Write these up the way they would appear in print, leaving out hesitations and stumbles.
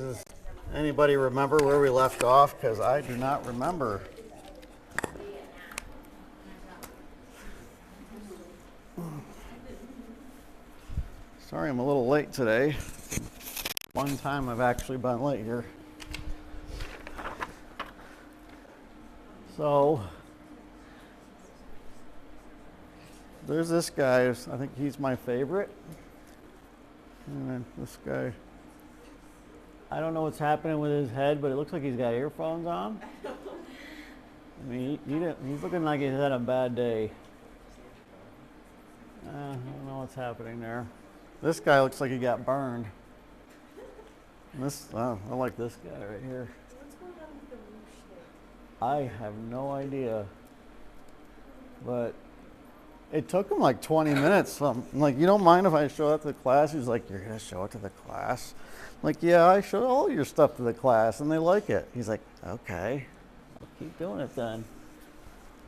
Does anybody remember where we left off? Because I do not remember. Sorry, I'm a little late today. One time I've actually been late here. So, there's this guy. I think he's my favorite. And then this guy. I don't know what's happening with his head, but it looks like he's got earphones on. I mean, he's looking like he's had a bad day. I don't know what's happening there. This guy looks like he got burned. I like this guy right here. What's going on with the roof shape? I have no idea. But it took him like 20 minutes. I'm like, you don't mind if I show it to the class? He's like, you're going to show it to the class? I'm like, yeah, I show all your stuff to the class and they like it. He's like, okay, I'll keep doing it then.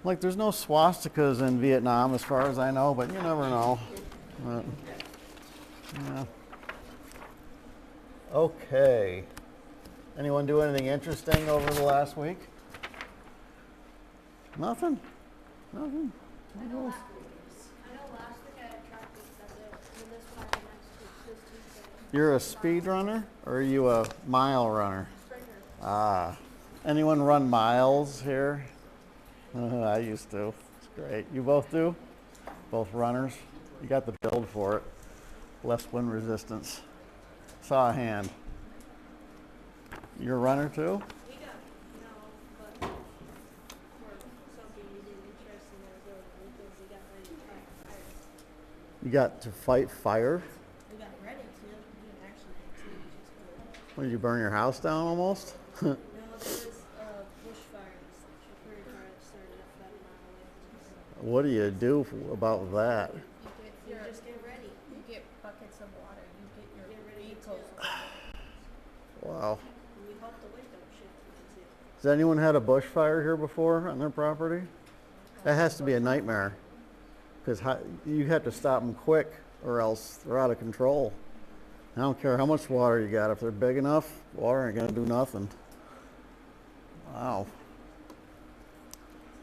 Like, there's no swastikas in Vietnam as far as I know, but you never know. Yeah. Okay. Anyone do anything interesting over the last week? Nothing? Nothing? I know last week I had practice at this Friday next Tuesday. You're a speed runner or are you a mile runner? Sprinter. Ah. Anyone run miles here? I used to. It's great. You both do? Both runners? You got the build for it. Less wind resistance. Saw a hand. You're a runner too? We don't know, but for something we did interesting because we got ready to fight fire. You got to fight fire? We got ready to. We didn't actually get to. We just go. What, did you burn your house down almost? No, there was bushfires, a prairie fire that started about a mile away from us. What do you do about that? You just get ready. You get buckets of water. You get your vehicles. Wow. And we hope the wind don't shift. Has anyone had a bushfire here before on their property? That has to be a nightmare because you have to stop them quick or else they're out of control. I don't care how much water you got. If they're big enough, water ain't going to do nothing. Wow.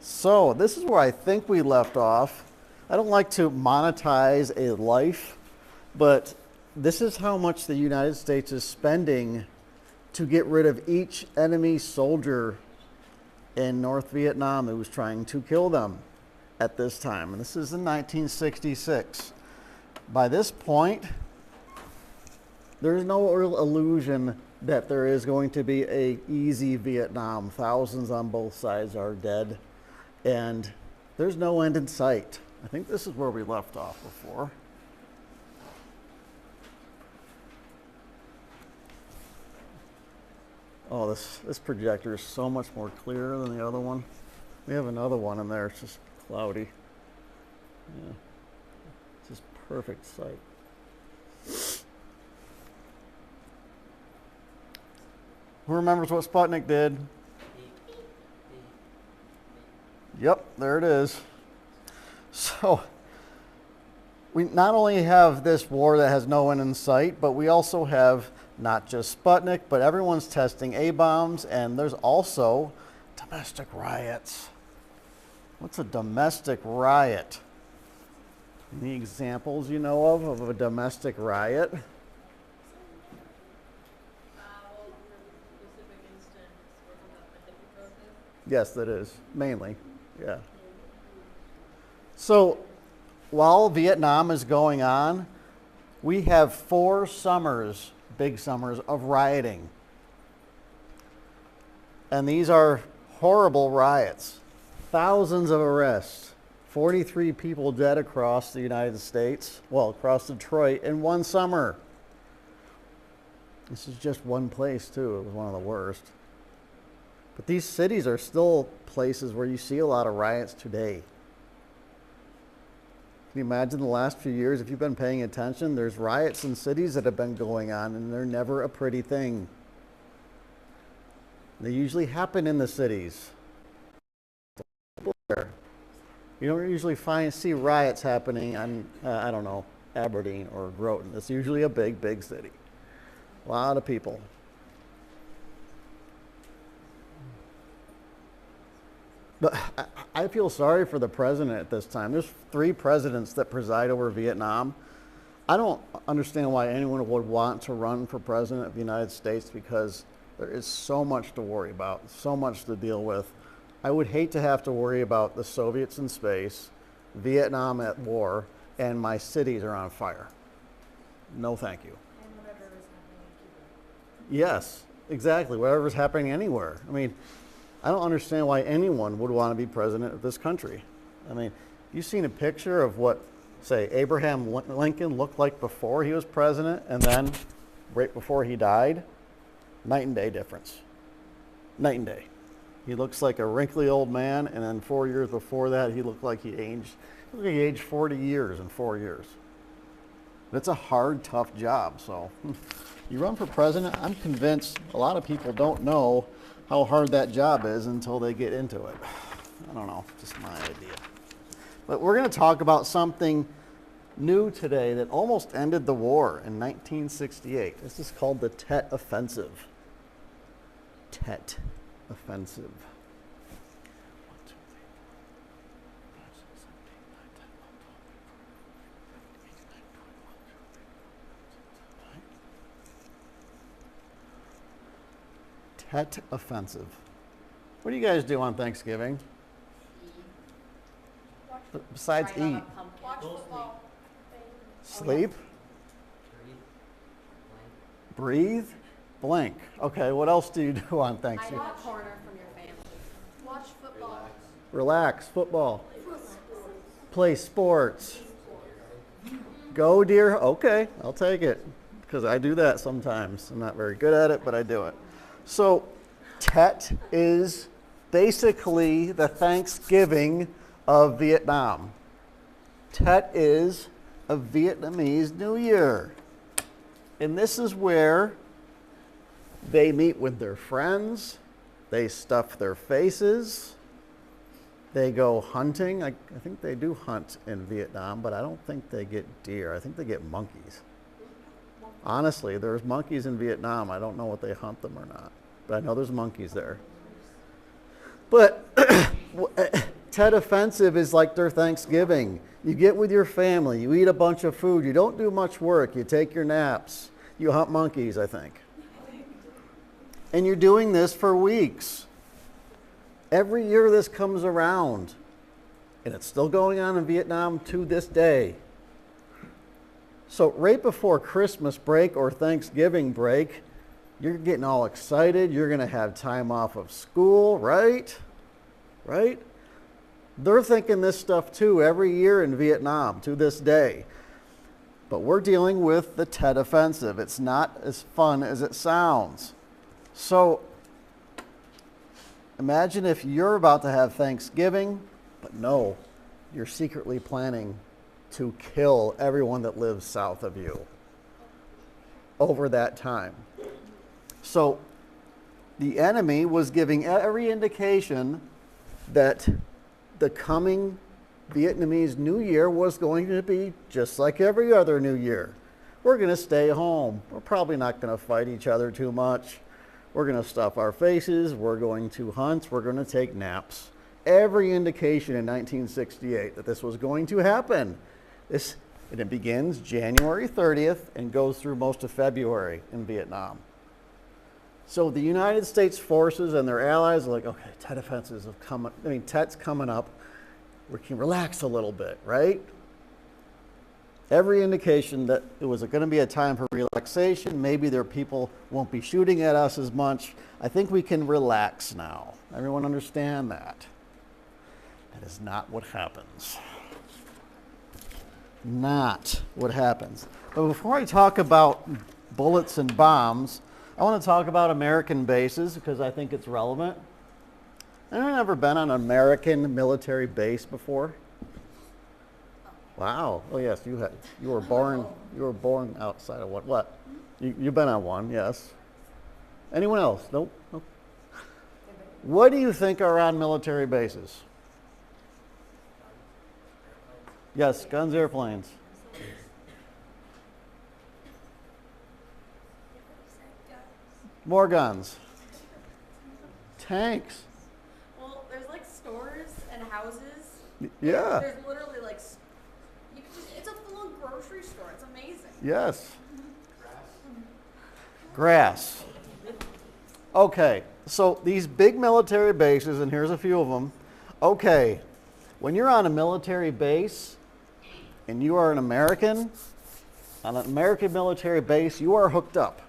So this is where I think we left off. I don't like to monetize a life, but this is how much the United States is spending to get rid of each enemy soldier in North Vietnam that was trying to kill them at this time. And this is in 1966. By this point, there's no real illusion that there is going to be a easy Vietnam. Thousands on both sides are dead, and there's no end in sight. I think this is where we left off before. Oh, this projector is so much more clear than the other one. We have another one in there. It's just cloudy. Yeah, it's just perfect sight. Who remembers what Sputnik did? Yep, there it is. So, we not only have this war that has no end in sight, but we also have not just Sputnik, but everyone's testing A-bombs, and there's also domestic riots. What's a domestic riot? Any examples you know of a domestic riot? Yes, that is, mainly, yeah. So, while Vietnam is going on, we have 4 summers, big summers, of rioting. And these are horrible riots. Thousands of arrests. 43 people dead across the United States, well, across Detroit in one summer. This is just one place, too. It was one of the worst. But these cities are still places where you see a lot of riots today. Can you imagine the last few years, if you've been paying attention, there's riots in cities that have been going on, and they're never a pretty thing. They usually happen in the cities. You don't usually see riots happening on, I don't know, Aberdeen or Groton. It's usually a big, big city. A lot of people. But I feel sorry for the president at this time. There's 3 presidents that preside over Vietnam. I don't understand why anyone would want to run for president of the United States because there is so much to worry about, so much to deal with. I would hate to have to worry about the Soviets in space, Vietnam at war, and my cities are on fire. No, thank you. And whatever is happening in Cuba. Yes, exactly. Whatever's happening anywhere. I mean, I don't understand why anyone would want to be president of this country. I mean, you've seen a picture of what, say, Abraham Lincoln looked like before he was president and then right before he died. Night and day difference. Night and day. He looks like a wrinkly old man, and then 4 years before that, he looked like he aged 40 years in 4 years. It's a hard, tough job. So you run for president, I'm convinced a lot of people don't know how hard that job is until they get into it. I don't know, just my idea. But we're going to talk about something new today that almost ended the war in 1968. This is called the Tet Offensive. Tet Offensive. Tet Offensive. What do you guys do on Thanksgiving? Besides Ride on a eat? pumpkin. Watch football. Sleep? Breathe? Blink. Okay, what else do you do on Hide in Thanksgiving? the corner from your family. Watch football. Relax, football. Play sports. Go deer. Okay, I'll take it because I do that sometimes. I'm not very good at it, but I do it. So, Tet is basically the Thanksgiving of Vietnam. Tet is a Vietnamese New Year. And this is where they meet with their friends, they stuff their faces, they go hunting. I think they do hunt in Vietnam, but I don't think they get deer. I think they get monkeys. Honestly, there's monkeys in Vietnam. I don't know if they hunt them or not, but I know there's monkeys there. But Tet Offensive is like their Thanksgiving. You get with your family, you eat a bunch of food, you don't do much work, you take your naps, you hunt monkeys, I think. And you're doing this for weeks. Every year this comes around, and it's still going on in Vietnam to this day. So right before Christmas break or Thanksgiving break, you're getting all excited. You're going to have time off of school, right? Right? They're thinking this stuff too every year in Vietnam to this day. But we're dealing with the Tet Offensive. It's not as fun as it sounds. So imagine if you're about to have Thanksgiving, but no, you're secretly planning to kill everyone that lives south of you over that time. So the enemy was giving every indication that the coming Vietnamese New Year was going to be just like every other New Year. We're going to stay home. We're probably not going to fight each other too much. We're going to stuff our faces. We're going to hunt. We're going to take naps. Every indication in 1968 that this was going to happen. And it begins January 30th and goes through most of February in Vietnam. So the United States forces and their allies are like, okay, Tet offensives have come. I mean, Tet's coming up. We can relax a little bit, right? Every indication that it was going to be a time for relaxation. Maybe their people won't be shooting at us as much. I think we can relax now. Everyone understand that? That is not what happens. Not what happens. But before I talk about bullets and bombs, I want to talk about American bases because I think it's relevant. Anyone ever been on an American military base before? Wow. Oh yes, you had. You were born outside of what? What? You've been on one, yes. Anyone else? Nope. Nope. What do you think are on military bases? Yes, guns, airplanes. More guns. Tanks. Well, there's like storage Yeah. There's literally like, you can just, it's a full grocery store. It's amazing. Yes. Grass. Okay, so these big military bases, and here's a few of them. Okay, when you're on a military base and you are an American, on an American military base, you are hooked up.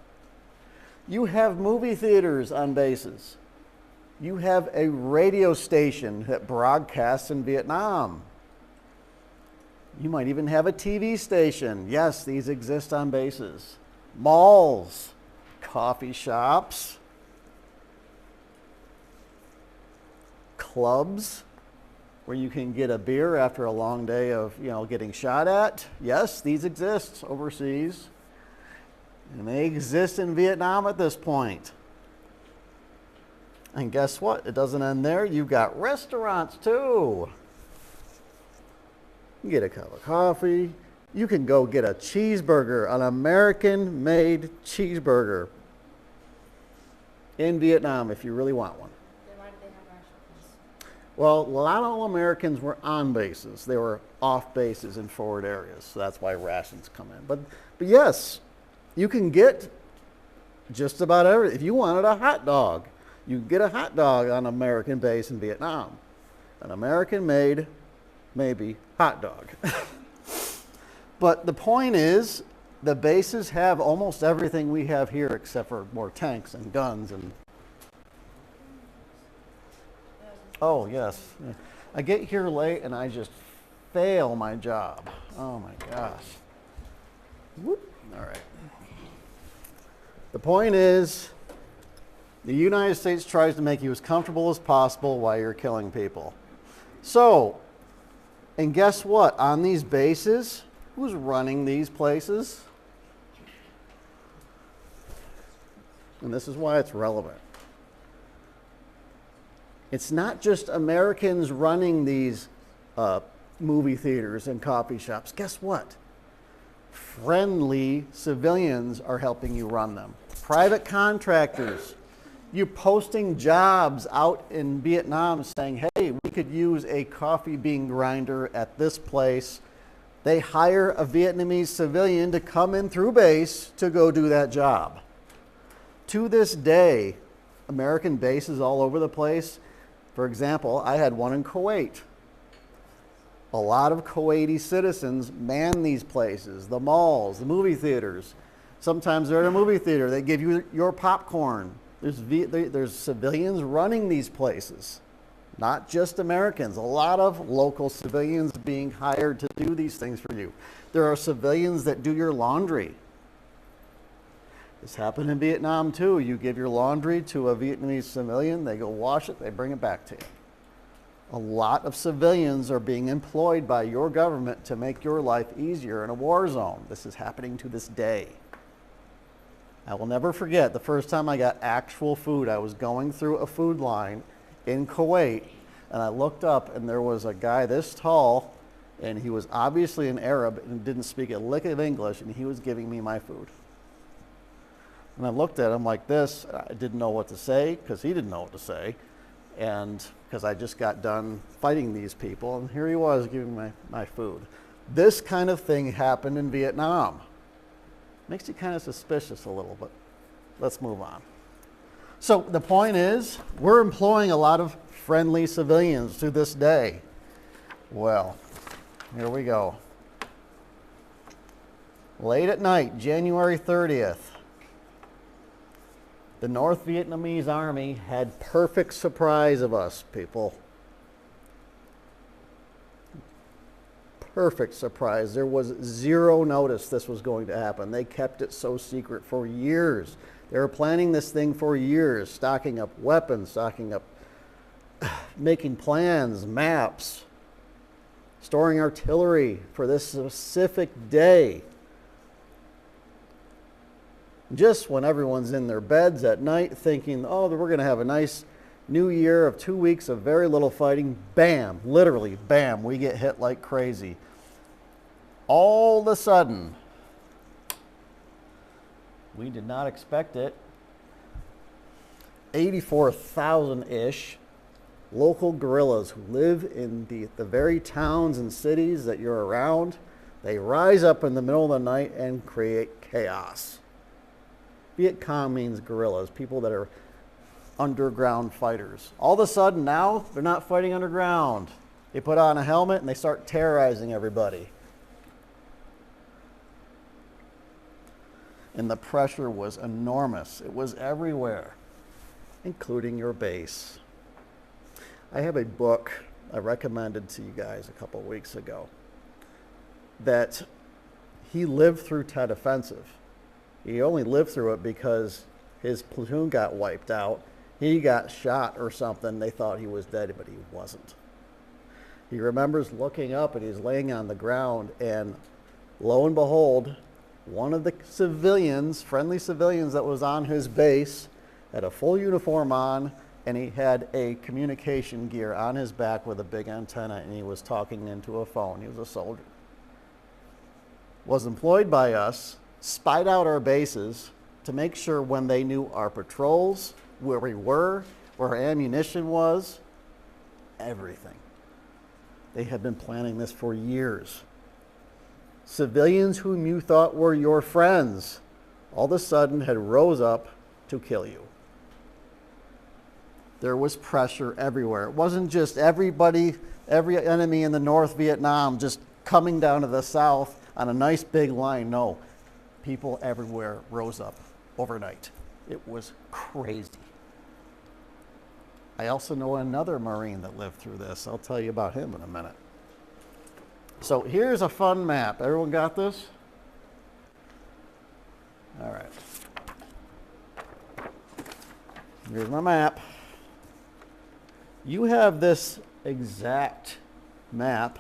You have movie theaters on bases. You have a radio station that broadcasts in Vietnam. You might even have a TV station. Yes, these exist on bases. Malls, coffee shops, clubs where you can get a beer after a long day of, getting shot at. Yes, these exist overseas. And they exist in Vietnam at this point. And guess what? It doesn't end there. You've got restaurants too. You can get a cup of coffee. You can go get a cheeseburger, an American-made cheeseburger in Vietnam if you really want one. Then why did they have rations? Well, not all Americans were on bases. They were off bases in forward areas. So that's why rations come in. But yes, you can get just about everything. If you wanted a hot dog, you could get a hot dog on an American base in Vietnam. An American-made, maybe, hot dog. But the point is, the bases have almost everything we have here except for more tanks and guns and... Oh, yes. I get here late and I just fail my job. Oh my gosh. Whoop. All right. The point is, the United States tries to make you as comfortable as possible while you're killing people. So, and guess what? On these bases, who's running these places? And this is why it's relevant. It's not just Americans running these movie theaters and coffee shops. Guess what? Friendly civilians are helping you run them. Private contractors. You posting jobs out in Vietnam saying, hey, we could use a coffee bean grinder at this place. They hire a Vietnamese civilian to come in through base to go do that job. To this day, American bases all over the place. For example, I had one in Kuwait. A lot of Kuwaiti citizens man these places, the malls, the movie theaters. Sometimes they're at a movie theater. They give you your popcorn. There's civilians running these places, not just Americans. A lot of local civilians being hired to do these things for you. There are civilians that do your laundry. This happened in Vietnam too. You give your laundry to a Vietnamese civilian, they go wash it, they bring it back to you. A lot of civilians are being employed by your government to make your life easier in a war zone. This is happening to this day. I will never forget the first time I got actual food. I was going through a food line in Kuwait, and I looked up, and there was a guy this tall, and he was obviously an Arab and didn't speak a lick of English, and he was giving me my food. And I looked at him like this. I didn't know what to say because he didn't know what to say, and because I just got done fighting these people, and here he was giving my food. This kind of thing happened in Vietnam. Makes you kind of suspicious a little, but let's move on. So the point is, we're employing a lot of friendly civilians to this day. Well, here we go. Late at night, January 30th, the North Vietnamese army had perfect surprise of us, people. Perfect surprise. There was zero notice this was going to happen. They kept it so secret for years. They were planning this thing for years, stocking up weapons, making plans, maps, storing artillery for this specific day. Just when everyone's in their beds at night thinking, oh, we're going to have a nice new year of 2 weeks of very little fighting, bam, literally, bam, we get hit like crazy. All of a sudden, we did not expect it. 84,000-ish local guerrillas who live in the very towns and cities that you're around. They rise up in the middle of the night and create chaos. Viet Cong means guerrillas, people that are underground fighters. All of a sudden now, they're not fighting underground. They put on a helmet and they start terrorizing everybody. And the pressure was enormous. It was everywhere, including your base. I have a book I recommended to you guys a couple weeks ago that he lived through Tet Offensive. He only lived through it because his platoon got wiped out. He got shot or something. They thought he was dead, but he wasn't. He remembers looking up and he's laying on the ground, and lo and behold, one of the civilians, friendly civilians that was on his base, had a full uniform on, and he had a communication gear on his back with a big antenna, and he was talking into a phone. He was a soldier. Was employed by us, spied out our bases to make sure when they knew our patrols, where we were, where our ammunition was, everything. They had been planning this for years. Civilians whom you thought were your friends all of a sudden had rose up to kill you. There was pressure everywhere. It wasn't just everybody, every enemy in the North Vietnam just coming down to the south on a nice big line. No, people everywhere rose up overnight. It was crazy. I also know another Marine that lived through this. I'll tell you about him in a minute. So here's a fun map. Everyone got this? All right. Here's my map. You have this exact map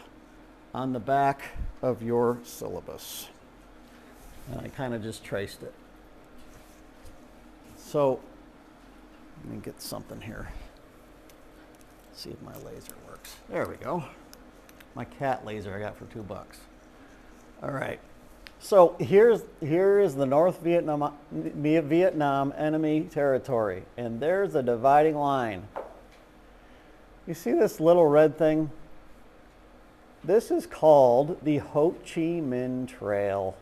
on the back of your syllabus. And I kind of just traced it. So let me get something here. See if my laser works. There we go. My cat laser I got for $2. All right. So here is the North Vietnam enemy territory, and there's a dividing line. You see this little red thing? This is called the Ho Chi Minh Trail.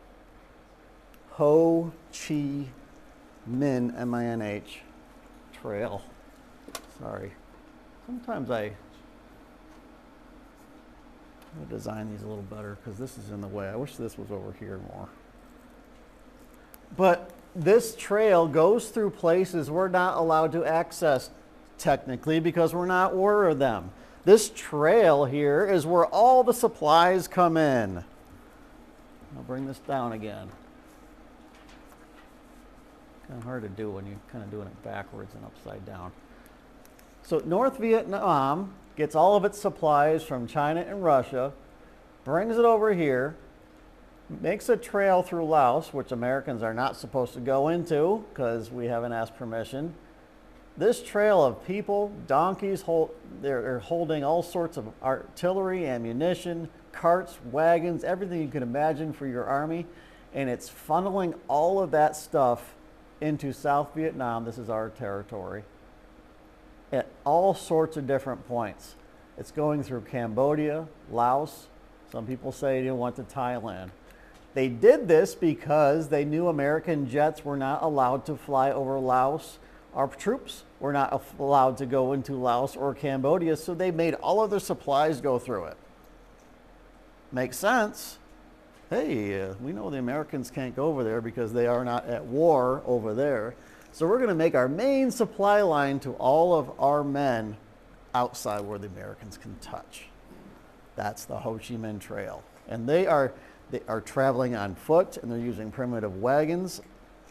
Ho Chi Minh, M-I-N-H, Trail. Sorry. Sometimes I design these a little better because this is in the way. I wish this was over here more. But this trail goes through places we're not allowed to access technically because we're not aware of them. This trail here is where all the supplies come in. I'll bring this down again. Kind of hard to do when you're kind of doing it backwards and upside down. So North Vietnam gets all of its supplies from China and Russia, brings it over here, makes a trail through Laos, which Americans are not supposed to go into because we haven't asked permission. This trail of people, donkeys, they're holding all sorts of artillery, ammunition, carts, wagons, everything you can imagine for your army, and it's funneling all of that stuff into South Vietnam. This is our territory. At all sorts of different points. It's going through Cambodia, Laos. Some people say they went to Thailand. They did this because they knew American jets were not allowed to fly over Laos. Our troops were not allowed to go into Laos or Cambodia, so they made all of their supplies go through it. Makes sense. Hey, we know the Americans can't go over there because they are not at war over there. So we're going to make our main supply line to all of our men outside where the Americans can touch. That's the Ho Chi Minh Trail. And they are traveling on foot, and they're using primitive wagons,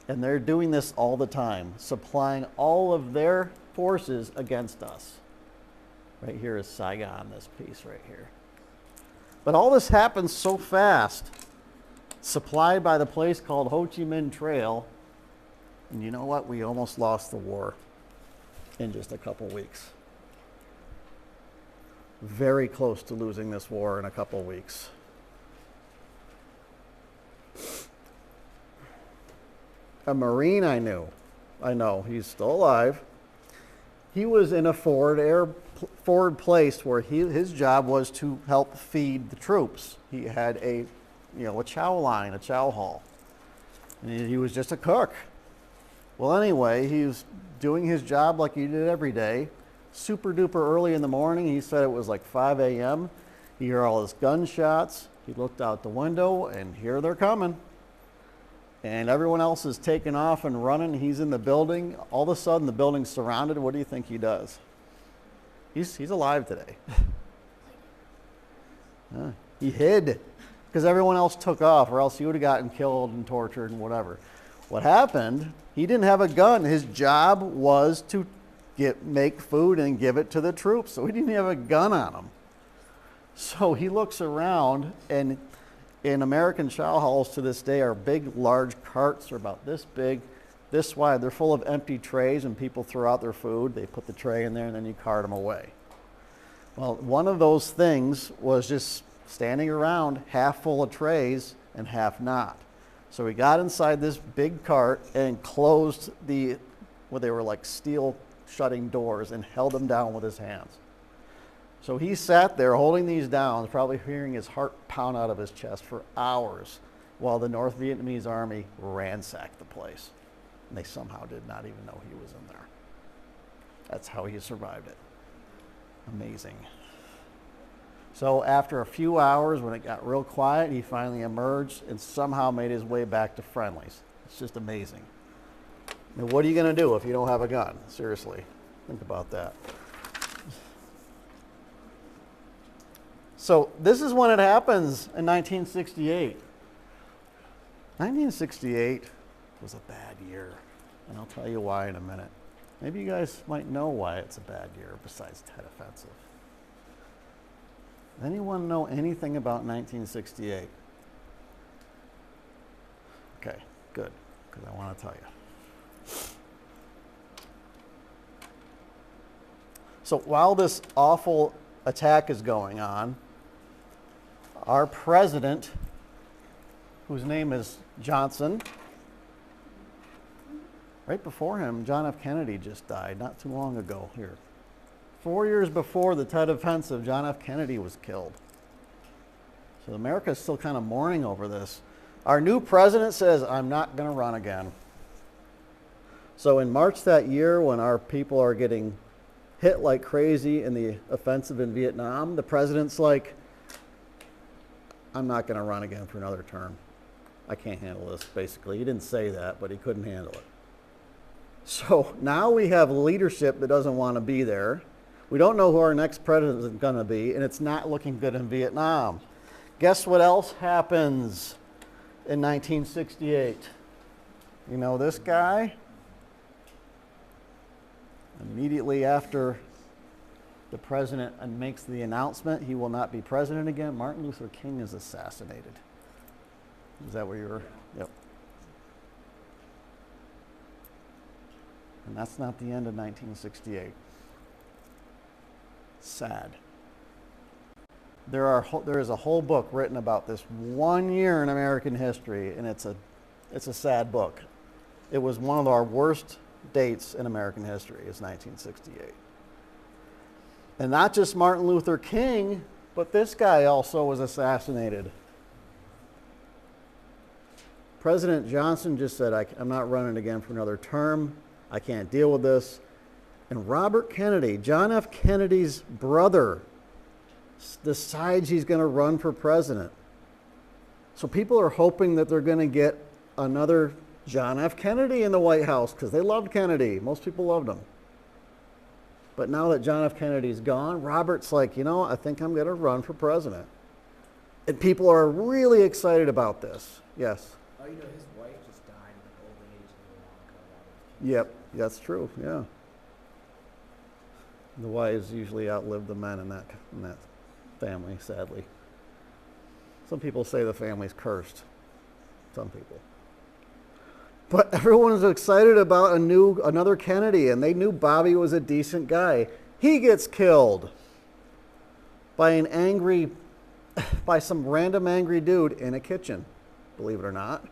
and they're doing this all the time, supplying all of their forces against us. Right here is Saigon, this piece right here. But all this happens so fast, supplied by the place called Ho Chi Minh Trail. And you know what? We almost lost the war in just a couple weeks. Very close to losing this war in a couple weeks. A Marine I know, he's still alive. He was in a Ford forward place where his job was to help feed the troops. He had a chow line, a chow hall. And he was just a cook. Well, anyway, he was doing his job like he did every day. Super duper early in the morning. He said it was like 5 a.m. He heard all his gunshots. He looked out the window, and here they're coming. And everyone else is taking off and running. He's in the building. All of a sudden, the building's surrounded. What do you think he does? He's alive today. He hid because everyone else took off, or else he would have gotten killed and tortured and whatever. What happened, he didn't have a gun. His job was to make food and give it to the troops, so he didn't have a gun on him. So he looks around, and in American chow halls to this day are big, large carts. They're about this big, this wide. They're full of empty trays, and people throw out their food. They put the tray in there, and then you cart them away. Well, one of those things was just standing around, half full of trays and half not. So he got inside this big cart and closed they were like steel shutting doors, and held them down with his hands. So he sat there holding these down, probably hearing his heart pound out of his chest for hours, while the North Vietnamese army ransacked the place. And they somehow did not even know he was in there. That's how he survived it. Amazing. So after a few hours, when it got real quiet, he finally emerged and somehow made his way back to Friendly's. It's just amazing. I mean, what are you going to do if you don't have a gun? Seriously, think about that. So this is when it happens in 1968. 1968 was a bad year, and I'll tell you why in a minute. Maybe you guys might know why it's a bad year besides Tet Offensive. Anyone know anything about 1968? Okay, good, because I want to tell you. So while this awful attack is going on, our president, whose name is Johnson, right before him, John F. Kennedy just died not too long ago here. 4 years before the Tet Offensive, John F. Kennedy was killed. So America is still kind of mourning over this. Our new president says, I'm not going to run again. So in March that year, when our people are getting hit like crazy in the offensive in Vietnam, the president's like, I'm not going to run again for another term. I can't handle this, basically. He didn't say that, but he couldn't handle it. So now we have leadership that doesn't want to be there. We don't know who our next president is going to be, and it's not looking good in Vietnam. Guess what else happens in 1968? You know this guy? Immediately after the president makes the announcement he will not be president again, Martin Luther King is assassinated. Is that where you were? Yep. And that's not the end of 1968. Sad. There is a whole book written about this 1 year in American history, and it's a sad book. It was one of our worst dates in American history, is 1968. And not just Martin Luther King, but this guy also was assassinated. President Johnson just said, I'm not running again for another term. I can't deal with this. And Robert Kennedy, John F. Kennedy's brother, decides he's going to run for president. So people are hoping that they're going to get another John F. Kennedy in the White House because they loved Kennedy. Most people loved him. But now that John F. Kennedy's gone, Robert's like, I think I'm going to run for president. And people are really excited about this. Yes? Oh, his wife just died in an old age in Yep, that's true, yeah. The wives usually outlive the men in that family, sadly. Some people say the family's cursed. Some people. But everyone is excited about another Kennedy, and they knew Bobby was a decent guy. He gets killed by some random angry dude in a kitchen, believe it or not.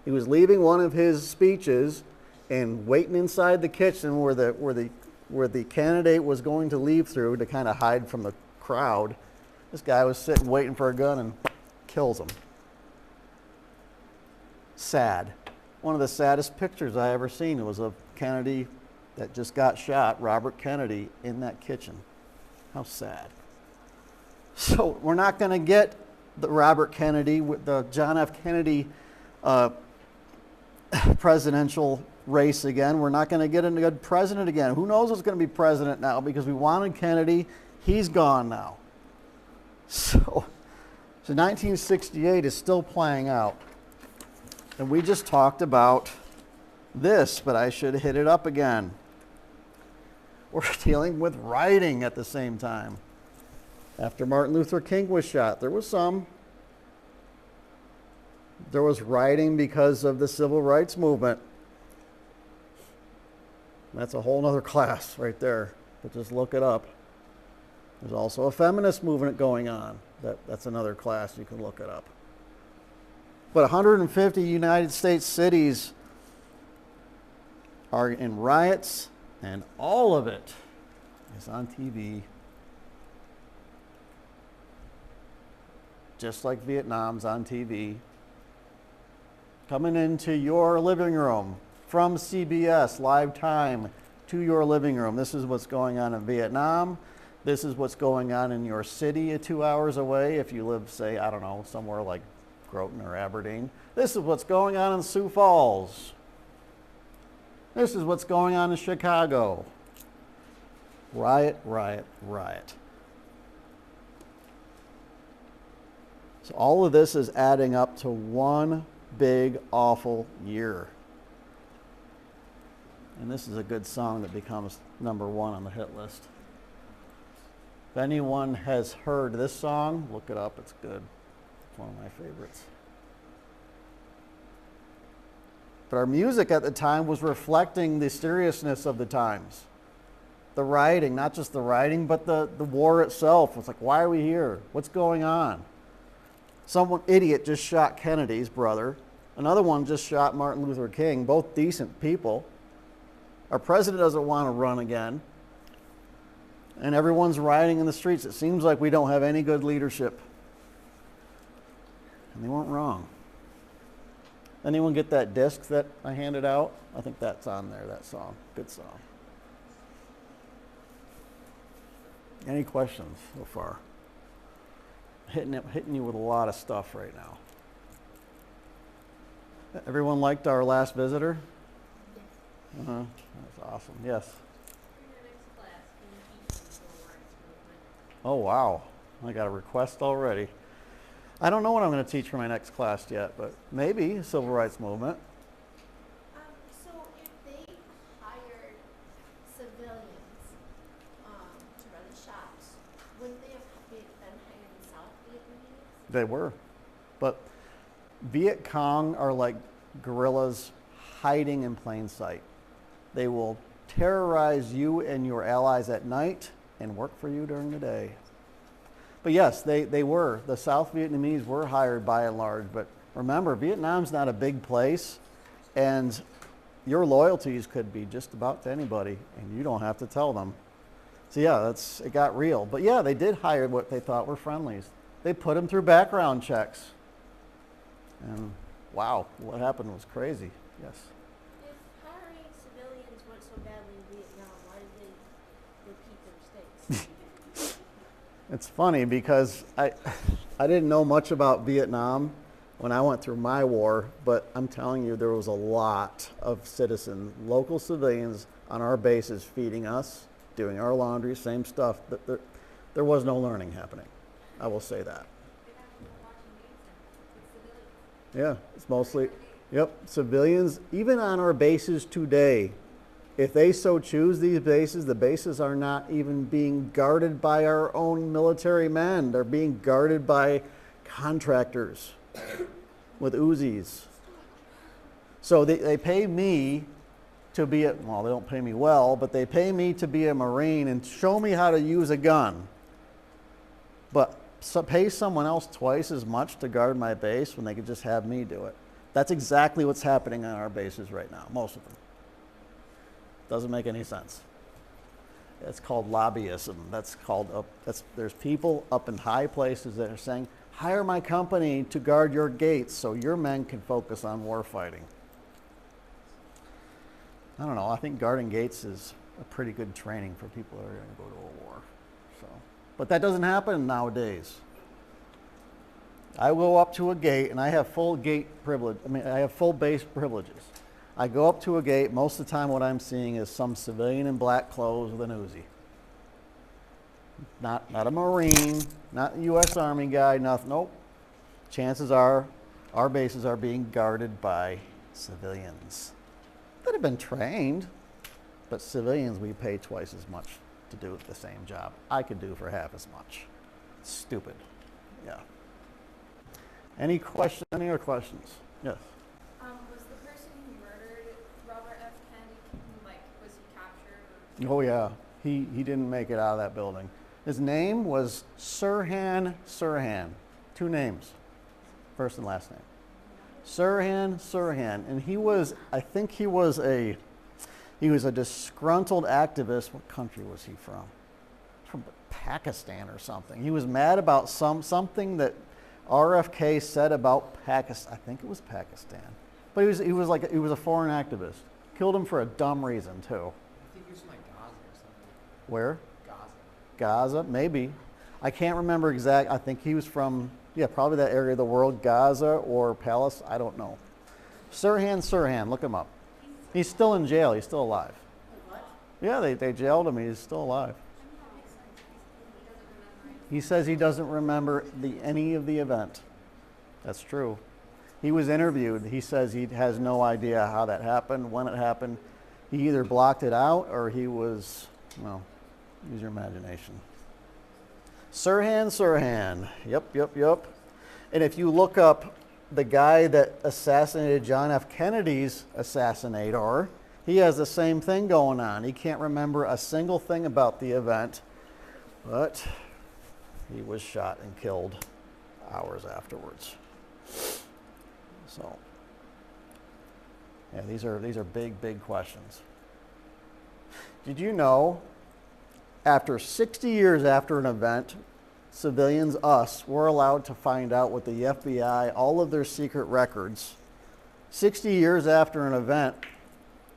He was leaving one of his speeches and waiting inside the kitchen where the where the candidate was going to leave through to kind of hide from the crowd. This guy was sitting waiting for a gun and kills him. Sad. One of the saddest pictures I ever seen was of Kennedy that just got shot, Robert Kennedy, in that kitchen. How sad. So we're not going to get the Robert Kennedy, the John F. Kennedy presidential race again. We're not going to get a good president again. Who knows who's going to be president now, because we wanted Kennedy. He's gone now. So 1968 is still playing out. And we just talked about this, but I should hit it up again. We're dealing with rioting at the same time. After Martin Luther King was shot, there was rioting because of the civil rights movement. That's a whole nother class right there, but just look it up. There's also a feminist movement going on. That's another class, you can look it up. But 150 United States cities are in riots, and all of it is on TV. Just like Vietnam's on TV. Coming into your living room from CBS, live time to your living room. This is what's going on in Vietnam. This is what's going on in your city 2 hours away. If you live, say, I don't know, somewhere like Groton or Aberdeen. This is what's going on in Sioux Falls. This is what's going on in Chicago. Riot, riot, riot. So all of this is adding up to one big, awful year. And this is a good song that becomes number one on the hit list. If anyone has heard this song, look it up. It's good. It's one of my favorites. But our music at the time was reflecting the seriousness of the times. The rioting, not just the rioting, but the war itself. It's like, why are we here? What's going on? Some idiot just shot Kennedy's brother. Another one just shot Martin Luther King, both decent people. Our president doesn't want to run again. And everyone's rioting in the streets. It seems like we don't have any good leadership. And they weren't wrong. Anyone get that disc that I handed out? I think that's on there, that song. Good song. Any questions so far? Hitting you with a lot of stuff right now. Everyone liked our last visitor? Yes. That's awesome. Yes. For your next class, can you teach the civil rights movement? Oh, wow. I got a request already. I don't know what I'm going to teach for my next class yet, but maybe civil rights movement. So if they hired civilians to run the shops, wouldn't they have been hiring South Vietnamese? They were. But Viet Cong are like guerrillas hiding in plain sight. They will terrorize you and your allies at night and work for you during the day. But yes, they were. The South Vietnamese were hired by and large. But remember, Vietnam's not a big place, and your loyalties could be just about to anybody, and you don't have to tell them. So yeah, it got real. But yeah, they did hire what they thought were friendlies. They put them through background checks. And wow, what happened was crazy. Yes. If hiring civilians went so badly in Vietnam, why did they repeat their mistakes? It's funny because I didn't know much about Vietnam when I went through my war, but I'm telling you, there was a lot of citizens, local civilians on our bases feeding us, doing our laundry, same stuff. There was no learning happening. I will say that. Yeah, it's mostly, yep, civilians, even on our bases today. If they so choose these bases, the bases are not even being guarded by our own military men. They're being guarded by contractors with Uzis. So they pay me to be well, they don't pay me well, but they pay me to be a Marine and show me how to use a gun. But pay someone else twice as much to guard my base when they could just have me do it. That's exactly what's happening on our bases right now, most of them. Doesn't make any sense. It's called lobbyism. There's people up in high places that are saying, hire my company to guard your gates so your men can focus on war fighting. I don't know. I think guarding gates is a pretty good training for people that are going to go to a war. So, but that doesn't happen nowadays. I go up to a gate and I have full gate privilege. I have full base privileges. I go up to a gate. Most of the time, what I'm seeing is some civilian in black clothes with an Uzi. Not a Marine, not a U.S. Army guy. Nothing. Nope. Chances are, our bases are being guarded by civilians that have been trained, but civilians we pay twice as much to do the same job. I could do for half as much. Stupid. Yeah. Any other questions? Yes. Was the person who murdered Robert F. Kennedy, was he captured? Oh yeah, he didn't make it out of that building. His name was Sirhan Sirhan. 2 names, first and last name. Sirhan Sirhan, and he was a disgruntled activist. What country was he from? From Pakistan or something. He was mad about something that RFK said about Pakistan. I think it was Pakistan, but he was a foreign activist. Killed him for a dumb reason too. I think he was from like Gaza or something. Where? Gaza. Gaza, maybe. I can't remember exact. I think he was from, probably that area of the world, Gaza or Palestine. I don't know. Sirhan, look him up. He's still in jail. He's still alive. What? Yeah, they jailed him. He's still alive. He says he doesn't remember any of the event. That's true. He was interviewed. He says he has no idea how that happened, when it happened. He either blocked it out or he was, use your imagination. Sirhan. Yep. And if you look up the guy that assassinated John F. Kennedy's assassinator, he has the same thing going on. He can't remember a single thing about the event, but he was shot and killed hours afterwards. So, yeah, these are big questions. Did you know, after 60 years after an event, civilians, were allowed to find out with the FBI all of their secret records. 60 years after an event,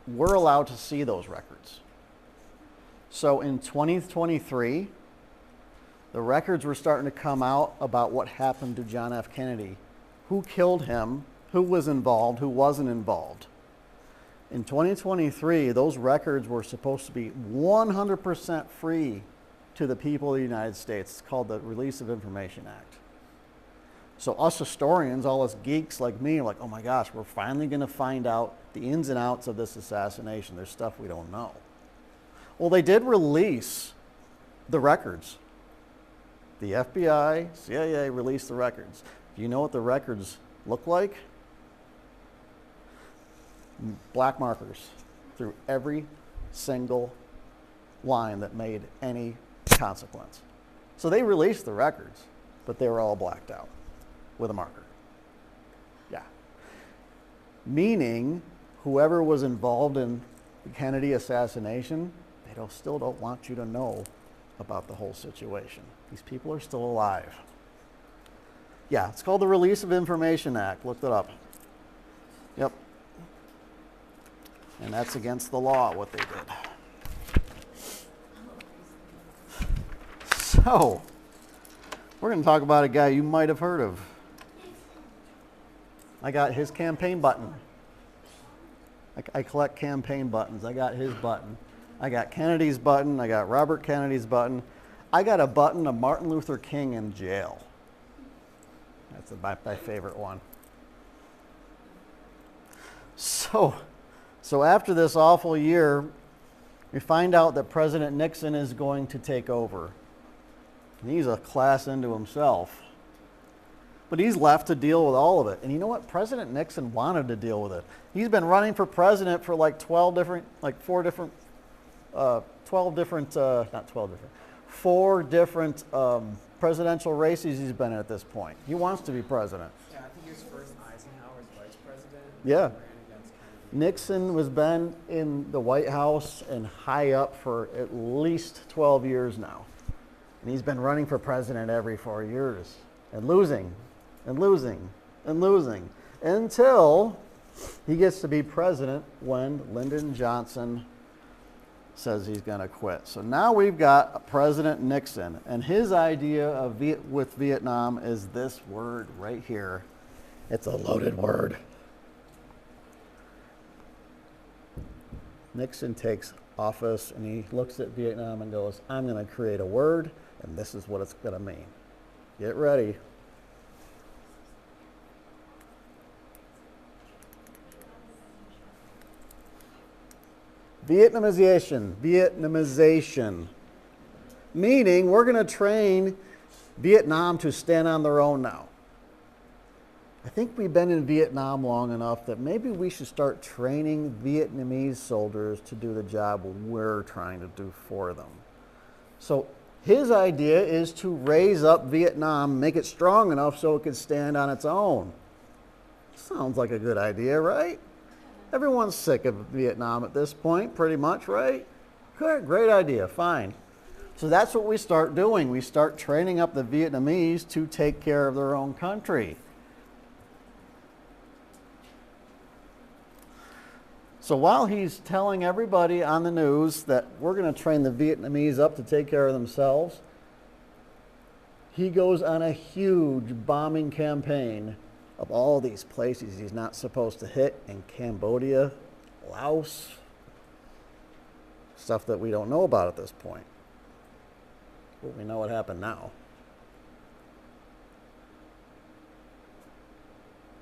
we're allowed to see those records. So in 2023, the records were starting to come out about what happened to John F. Kennedy. Who killed him, who was involved, who wasn't involved. In 2023, those records were supposed to be 100% free to the people of the United States. It's called the Release of Information Act. So us historians, all us geeks like me, are like, oh my gosh, we're finally going to find out the ins and outs of this assassination. There's stuff we don't know. Well, they did release the records. The FBI, CIA released the records. Do you know what the records look like? Black markers through every single line that made any consequence. So they released the records, but they were all blacked out with a marker. Yeah. Meaning, whoever was involved in the Kennedy assassination, they still don't want you to know about the whole situation. These people are still alive. Yeah, it's called the Release of Information Act. Looked it up. Yep. And that's against the law, what they did. So, we're going to talk about a guy you might have heard of. I got his campaign button. I collect campaign buttons. I got his button. I got Kennedy's button. I got Robert Kennedy's button. I got a button of Martin Luther King in jail. That's my favorite one. So after this awful year, we find out that President Nixon is going to take over. And he's a class into himself. But he's left to deal with all of it. And you know what? President Nixon wanted to deal with it. He's been running for president for like 4 different presidential races he's been in at this point. He wants to be president. Yeah, I think he was first Eisenhower's vice president. Yeah. Ran against Kennedy Nixon was been in the White House and high up for at least 12 years now. And he's been running for president every 4 years and losing and losing and losing until he gets to be president when Lyndon Johnson says he's going to quit. So now we've got President Nixon, and his idea of with Vietnam is this word right here. It's a loaded word. Nixon takes office and he looks at Vietnam and goes, I'm going to create a word, and this is what it's going to mean. Get ready. Vietnamization. Meaning we're going to train Vietnam to stand on their own now. I think we've been in Vietnam long enough that maybe we should start training Vietnamese soldiers to do the job we're trying to do for them. So his idea is to raise up Vietnam, make it strong enough so it can stand on its own. Sounds like a good idea, right? Everyone's sick of Vietnam at this point, pretty much, right? Good, great idea, fine. So that's what we start doing. We start training up the Vietnamese to take care of their own country. So while he's telling everybody on the news that we're going to train the Vietnamese up to take care of themselves, he goes on a huge bombing campaign of all these places he's not supposed to hit in Cambodia, Laos, stuff that we don't know about at this point. But we know what happened now.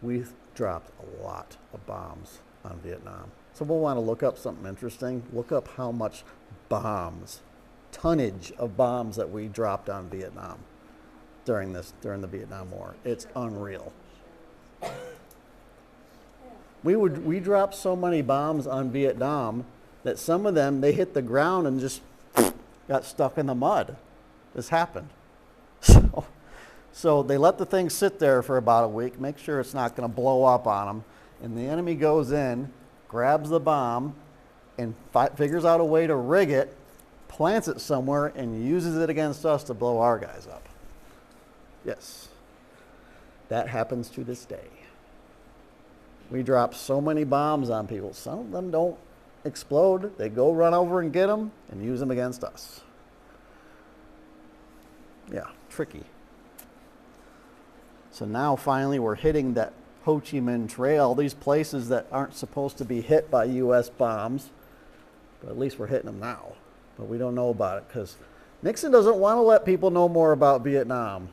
We've dropped a lot of bombs on Vietnam. So we'll want to look up something interesting. Look up how much bombs, tonnage of bombs that we dropped on Vietnam during the Vietnam War. It's unreal. We dropped so many bombs on Vietnam that some of them, they hit the ground and just got stuck in the mud. This happened. So they let the thing sit there for about a week, make sure it's not going to blow up on them, and the enemy goes in, grabs the bomb, and figures out a way to rig it, plants it somewhere, and uses it against us to blow our guys up. Yes. That happens to this day. We drop so many bombs on people. Some of them don't explode. They go run over and get them and use them against us. Yeah, tricky. So now finally we're hitting that Ho Chi Minh Trail, these places that aren't supposed to be hit by U.S. bombs, but at least we're hitting them now. But we don't know about it because Nixon doesn't want to let people know more about Vietnam.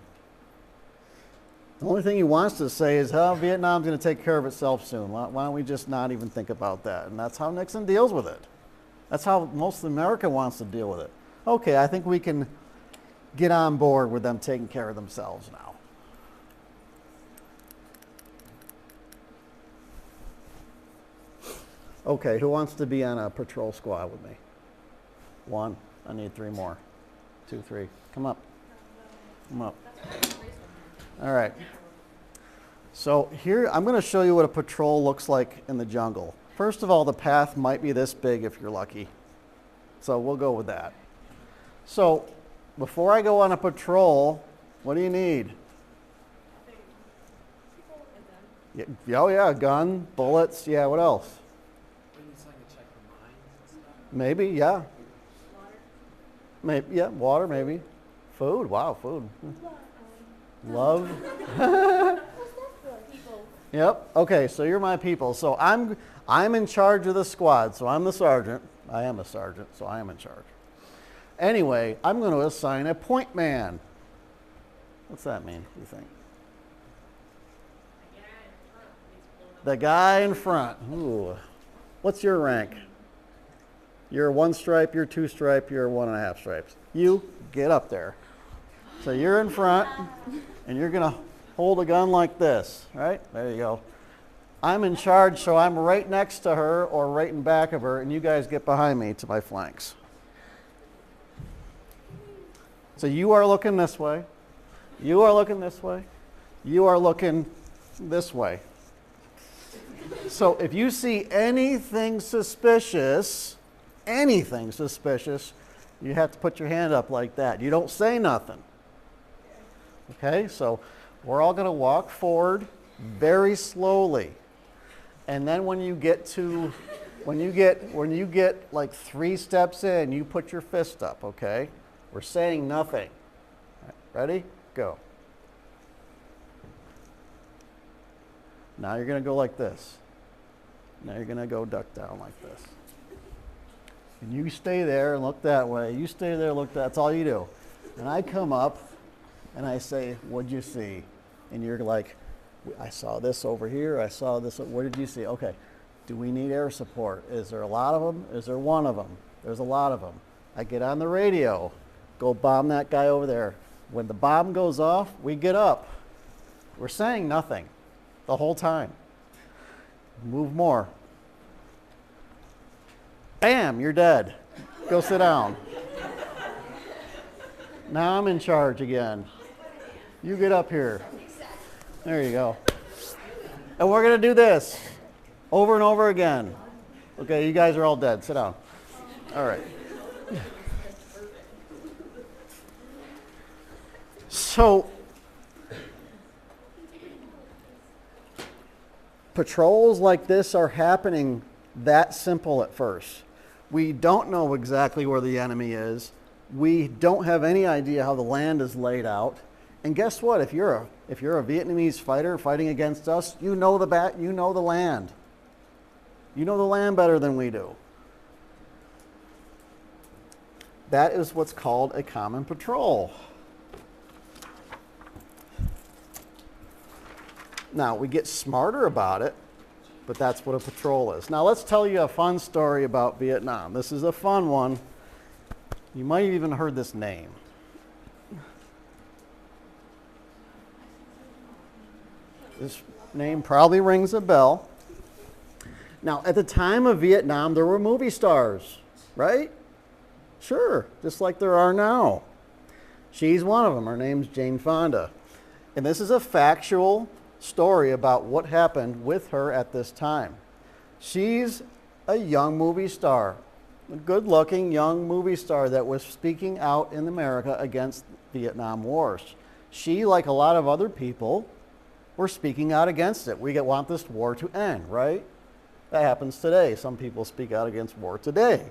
The only thing he wants to say is how Vietnam's going to take care of itself soon. Why don't we just not even think about that? And that's how Nixon deals with it. That's how most of America wants to deal with it. Okay, I think we can get on board with them taking care of themselves now. Okay, who wants to be on a patrol squad with me? 1. I need 3 more. 2, 3. Come up. Come up. All right. So here, I'm going to show you what a patrol looks like in the jungle. First of all, the path might be this big if you're lucky. So we'll go with that. So before I go on a patrol, what do you need? Yeah, oh yeah, a gun, bullets, yeah, what else? Maybe, yeah. Water. Maybe, yeah, water, maybe. Food, wow, food. Love. People. Yep. Okay, so you're my people. So I'm in charge of the squad. So I'm the sergeant. I am a sergeant, so I am in charge. Anyway, I'm going to assign a point man. What's that mean, you think? The guy in front. Ooh. What's your rank? You're 1 stripe, you're 2 stripe, you're 1.5 stripes. You get up there. So you're in front, and you're going to hold a gun like this, right? There you go. I'm in charge, so I'm right next to her or right in back of her, and you guys get behind me to my flanks. So you are looking this way. You are looking this way. You are looking this way. So if you see anything suspicious, you have to put your hand up like that. You don't say nothing. Okay, so we're all going to walk forward very slowly. And then when you get like 3 steps in, you put your fist up, okay? We're saying nothing. All right, ready? Go. Now you're going to go like this. Now you're going to go duck down like this. And you stay there and look that way. You stay there, look, that's all you do. And I come up and I say, what'd you see? And you're like, I saw this over here. I saw this. What did you see? Okay. Do we need air support? Is there a lot of them? Is there one of them? There's a lot of them. I get on the radio. Go bomb that guy over there. When the bomb goes off, we get up. We're saying nothing the whole time. Move more. Bam, you're dead. Go sit down. Now I'm in charge again. You get up here. There you go. And we're going to do this over and over again. Okay, you guys are all dead. Sit down. All right. So, patrols like this are happening that simple at first. We don't know exactly where the enemy is. We don't have any idea how the land is laid out. And guess what? If you're a Vietnamese fighter fighting against us, you know the land. You know the land better than we do. That is what's called a common patrol. Now, we get smarter about it, but that's what a patrol is. Now, let's tell you a fun story about Vietnam. This is a fun one. You might have even heard this name. This name probably rings a bell. Now, at the time of Vietnam, there were movie stars, right? Sure, just like there are now. She's one of them. Her name's Jane Fonda. And this is a factual story about what happened with her at this time. She's a young movie star, a good-looking young movie star that was speaking out in America against Vietnam Wars. She, like a lot of other people, were speaking out against it. We want this war to end, right? That happens today. Some people speak out against war today.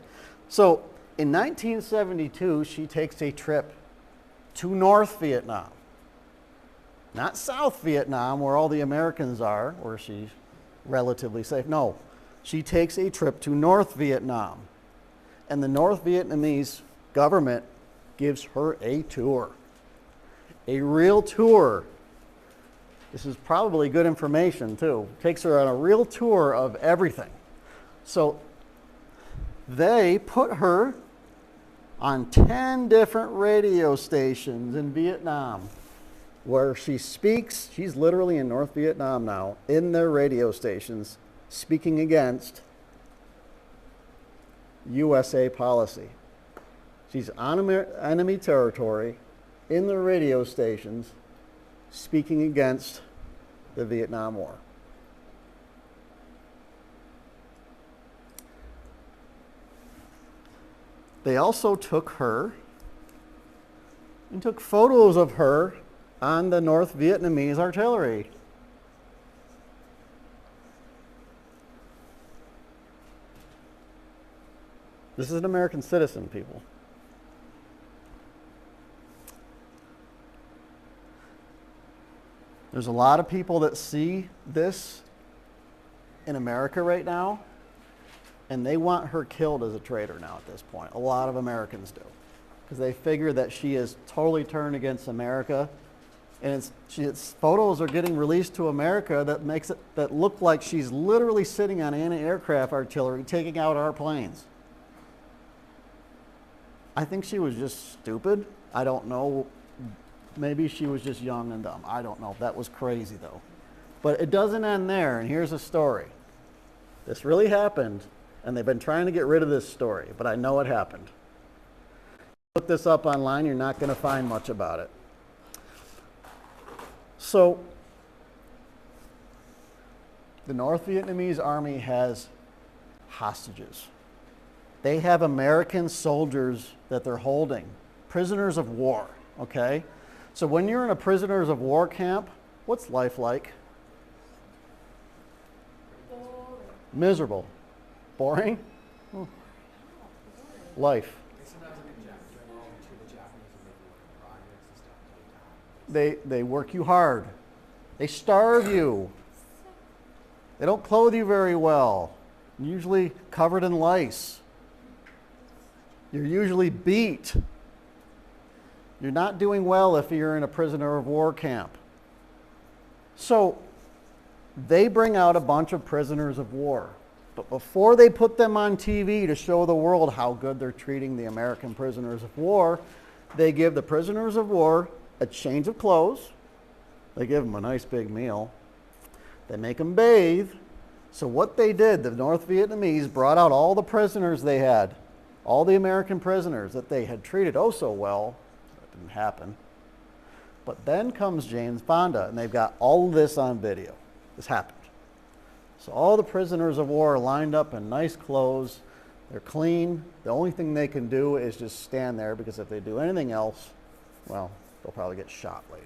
So in 1972, she takes a trip to North Vietnam. Not South Vietnam, where all the Americans are, where she's relatively safe. No, she takes a trip to North Vietnam. And the North Vietnamese government gives her a tour. A real tour. This is probably good information, too. Takes her on a real tour of everything. So they put her on 10 different radio stations in Vietnam where she speaks. She's literally in North Vietnam now, in their radio stations, speaking against USA policy. She's on enemy territory, in the radio stations, speaking against the Vietnam War. They also took her and took photos of her on the North Vietnamese artillery. This is an American citizen, people. There's a lot of people that see this in America right now, and they want her killed as a traitor now at this point. A lot of Americans do, because they figure that she is totally turned against America, and its photos are getting released to America that look like she's literally sitting on anti-aircraft artillery taking out our planes. I think she was just stupid. I don't know. Maybe she was just young and dumb. I don't know. That was crazy, though. But it doesn't end there, and here's a story. This really happened, and they've been trying to get rid of this story, but I know it happened. Look this up online. You're not going to find much about it. So The North Vietnamese army has hostages. They have American soldiers that they're holding, prisoners of war, okay? So when you're in a prisoners of war camp, what's life like? Boring. Miserable. Boring? Hmm. Life. And sometimes like during World War II, the Japanese would make you work in projects and stuff until you die. They work you hard. They starve you. They don't clothe you very well. Usually covered in lice. You're usually beat. You're not doing well if you're in a prisoner of war camp. So they bring out a bunch of prisoners of war. But before they put them on TV to show the world how good they're treating the American prisoners of war, they give the prisoners of war a change of clothes. They give them a nice big meal. They make them bathe. So what they did, the North Vietnamese brought out all the prisoners they had, all the American prisoners that they had treated oh so well. That didn't happen. But then comes Jane Fonda, and they've got all of this on video. This happened. So all the prisoners of war are lined up in nice clothes. They're clean. The only thing they can do is just stand there, because if they do anything else, well, they'll probably get shot later.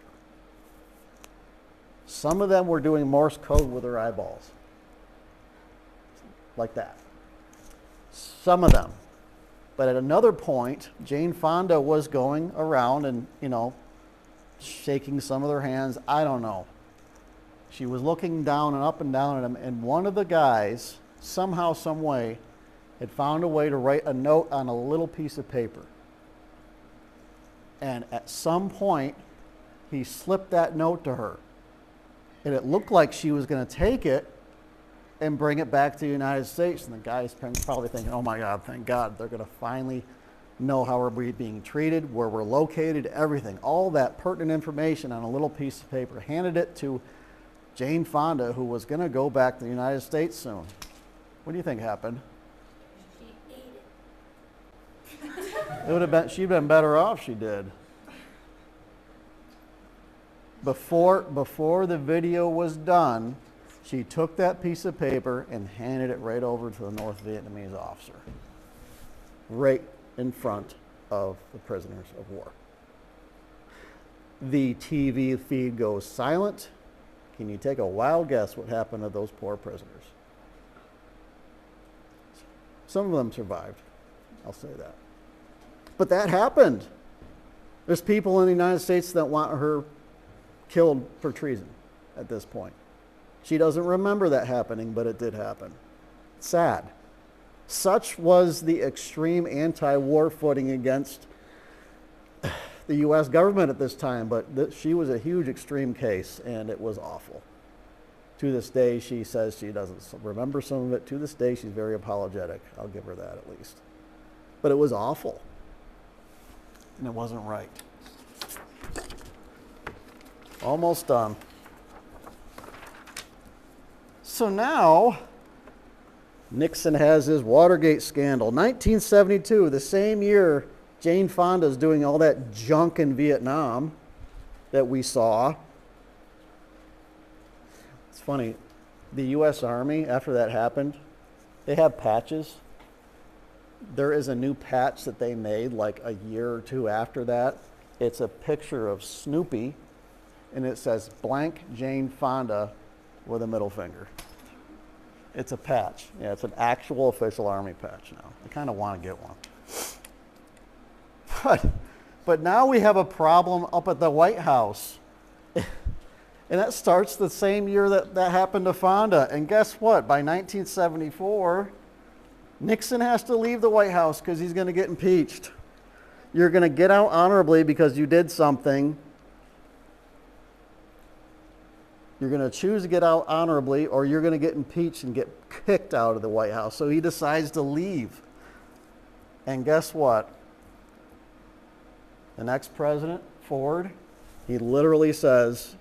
Some of them were doing Morse code with their eyeballs. Like that. Some of them. But at another point, Jane Fonda was going around and, shaking some of their hands. I don't know. She was looking down and up and down at them, and one of the guys, somehow, some way, had found a way to write a note on a little piece of paper. And at some point, he slipped that note to her. And it looked like she was going to take it and bring it back to the United States. And the guy's probably thinking, oh my God, thank God, they're going to finally know how we're being treated, where we're located, everything. All that pertinent information on a little piece of paper. Handed it to Jane Fonda, who was going to go back to the United States soon. What do you think happened? She ate it. It would have been, she'd been better off she did. Before the video was done, she took that piece of paper and handed it right over to the North Vietnamese officer. Right in front of the prisoners of war. The TV feed goes silent. Can you take a wild guess what happened to those poor prisoners? Some of them survived. I'll say that. But that happened. There's people in the United States that want her killed for treason at this point. She doesn't remember that happening, but it did happen. Sad. Such was the extreme anti-war footing against the U.S. government at this time, but she was a huge extreme case, and it was awful. To this day, she says she doesn't remember some of it. To this day, she's very apologetic. I'll give her that at least. But it was awful, and it wasn't right. Almost done. So now, Nixon has his Watergate scandal. 1972, the same year Jane Fonda's doing all that junk in Vietnam that we saw. It's funny, the U.S. Army, after that happened, they have patches. There is a new patch that they made like a year or two after that. It's a picture of Snoopy, and it says blank Jane Fonda with a middle finger. It's a patch. Yeah, it's an actual official Army patch now. I kind of want to get one. But now we have a problem up at the White House. And that starts the same year that happened to Fonda. And guess what? By 1974, Nixon has to leave the White House because he's going to get impeached. You're going to get out honorably because you did something. You're going to choose to get out honorably, or you're going to get impeached and get kicked out of the White House. So he decides to leave. And guess what? The next president, Ford, he literally says,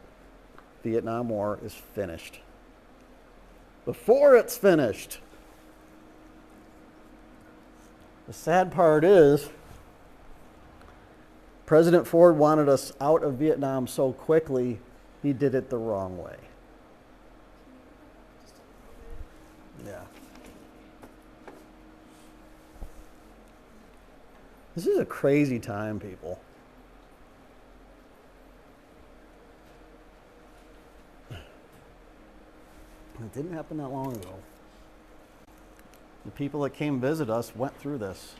Vietnam War is finished. Before it's finished. The sad part is, President Ford wanted us out of Vietnam so quickly, he did it the wrong way. Yeah. This is a crazy time, people. It didn't happen that long ago. The people that came visit us went through this.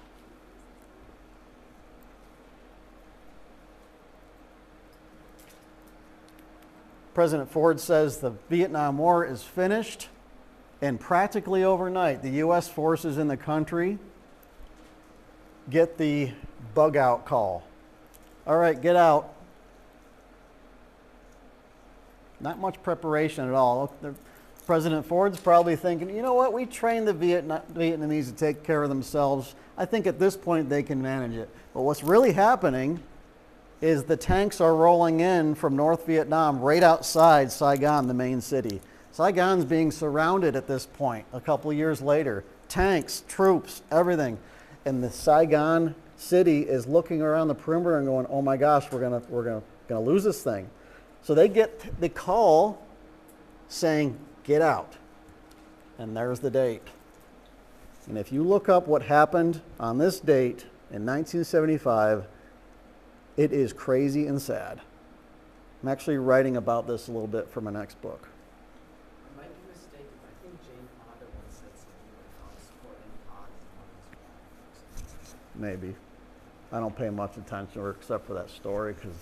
President Ford says the Vietnam War is finished, and practically overnight, the U.S. forces in the country get the bug out call. All right, get out. Not much preparation at all. President Ford's probably thinking, you know what, we trained the Vietnamese to take care of themselves. I think at this point they can manage it. But what's really happening is the tanks are rolling in from North Vietnam right outside Saigon, the main city. Saigon's being surrounded at this point a couple of years later. Tanks, troops, everything. And the Saigon city is looking around the perimeter and going, oh my gosh, we're gonna lose this thing. So they get the call saying, get out. And there's the date. And if you look up what happened on this date in 1975, it is crazy and sad. I'm actually writing about this a little bit for my next book. I might be mistaken, but I think Jane Fonda once said something like how sport and cons is one of his bad. Maybe. I don't pay much attention to her except for that story because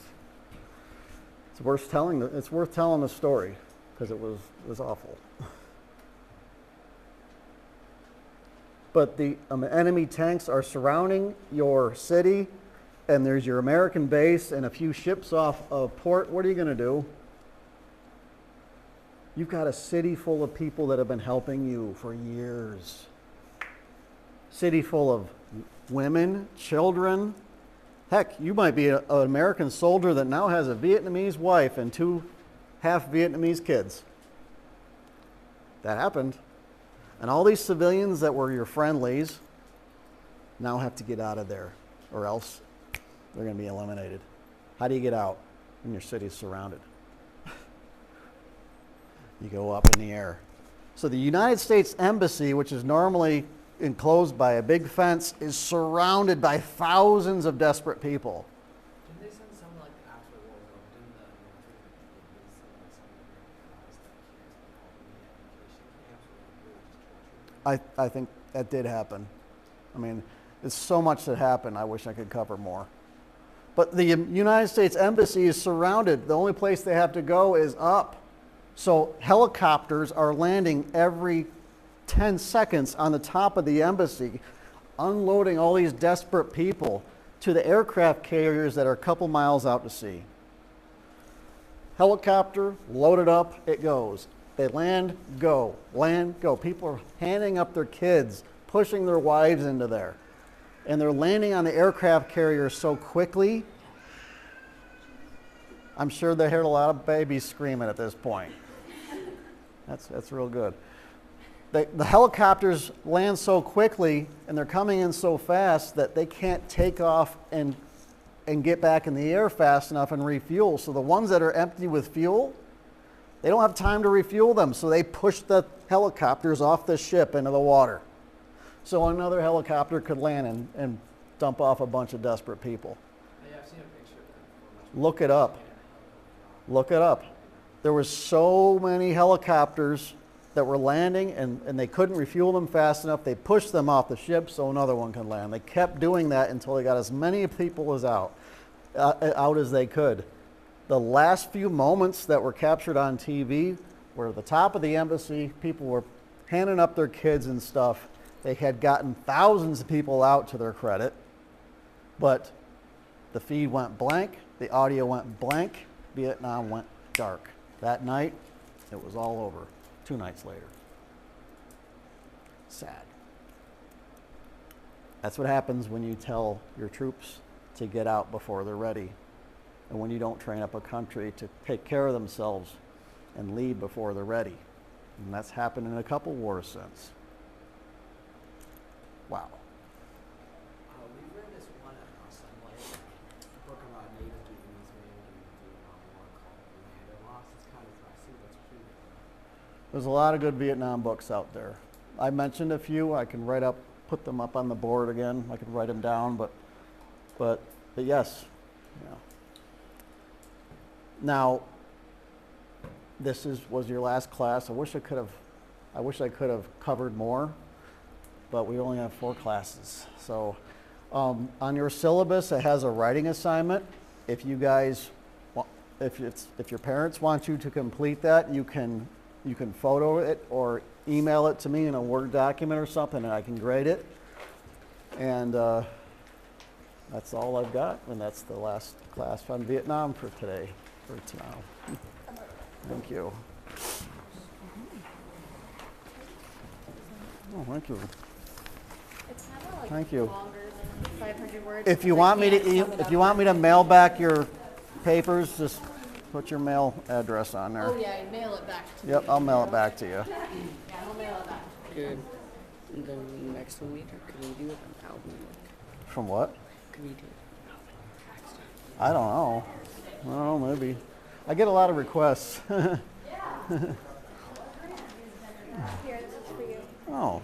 it's worth telling the story because it was awful. But the enemy tanks are surrounding your city, and there's your American base and a few ships off of port. What are you going to do? You've got a city full of people that have been helping you for years. City full of women, children. Heck, you might be an American soldier that now has a Vietnamese wife and 2 half Vietnamese kids. That happened. And all these civilians that were your friendlies now have to get out of there, or else they're going to be eliminated. How do you get out when your city's surrounded? You go up in the air. So the United States Embassy, which is normally enclosed by a big fence, is surrounded by thousands of desperate people. Didn't they send some like after the war was over? Didn't the military send like some American guys that came to the evacuation camps or really just torture them? I think that did happen. I mean, there's so much that happened, I wish I could cover more. But the United States Embassy is surrounded. The only place they have to go is up. So helicopters are landing every 10 seconds on the top of the embassy, unloading all these desperate people to the aircraft carriers that are a couple miles out to sea. Helicopter, loaded up, it goes. They land, go. Land, go. People are handing up their kids, pushing their wives into there. And they're landing on the aircraft carriers so quickly, I'm sure they heard a lot of babies screaming at this point. That's real good. The helicopters land so quickly and they're coming in so fast that they can't take off and get back in the air fast enough and refuel. So the ones that are empty with fuel, they don't have time to refuel them. So they push the helicopters off the ship into the water. So another helicopter could land and dump off a bunch of desperate people. Yeah, I've seen a picture of that before. Look it up. Look it up. There were so many helicopters that were landing and they couldn't refuel them fast enough. They pushed them off the ship so another one could land. They kept doing that until they got as many people as out as they could. The last few moments that were captured on TV were at the top of the embassy. People were handing up their kids and stuff. They had gotten thousands of people out to their credit, but the feed went blank, the audio went blank, Vietnam went dark. That night, it was all over. 2 nights later. Sad. That's what happens when you tell your troops to get out before they're ready, and when you don't train up a country to take care of themselves and lead before they're ready. And that's happened in a couple wars since. Wow. We read this one like book about Native Vietnamese man during the Vietnam War called Land and Lost. It's kind of, I see what's pretty good. There's a lot of good Vietnam books out there. I mentioned a few. I can put them up on the board again. I can write them down, but yes. Yeah. Now, was your last class. I wish I could have covered more, but we only have 4 classes. So, on your syllabus, it has a writing assignment. If you guys, if your parents want you to complete that, you can photo it or email it to me in a Word document or something, and I can grade it. And that's all I've got, and that's the last class on Vietnam for today, for now. Thank you. Oh, thank you. It's kind of like Thank you. longer than 500 words. If you because I want me can't to, sum it if up you want me to mail back your papers, just put your mail address on there. Oh yeah, mail it back to me. Yep, I'll mail it back to you. Yeah, I'll mail it back. Good. The next week, or could we do it an album? From what? Could we do? I don't know. I don't know, maybe. I get a lot of requests. Here, this is for you. Oh,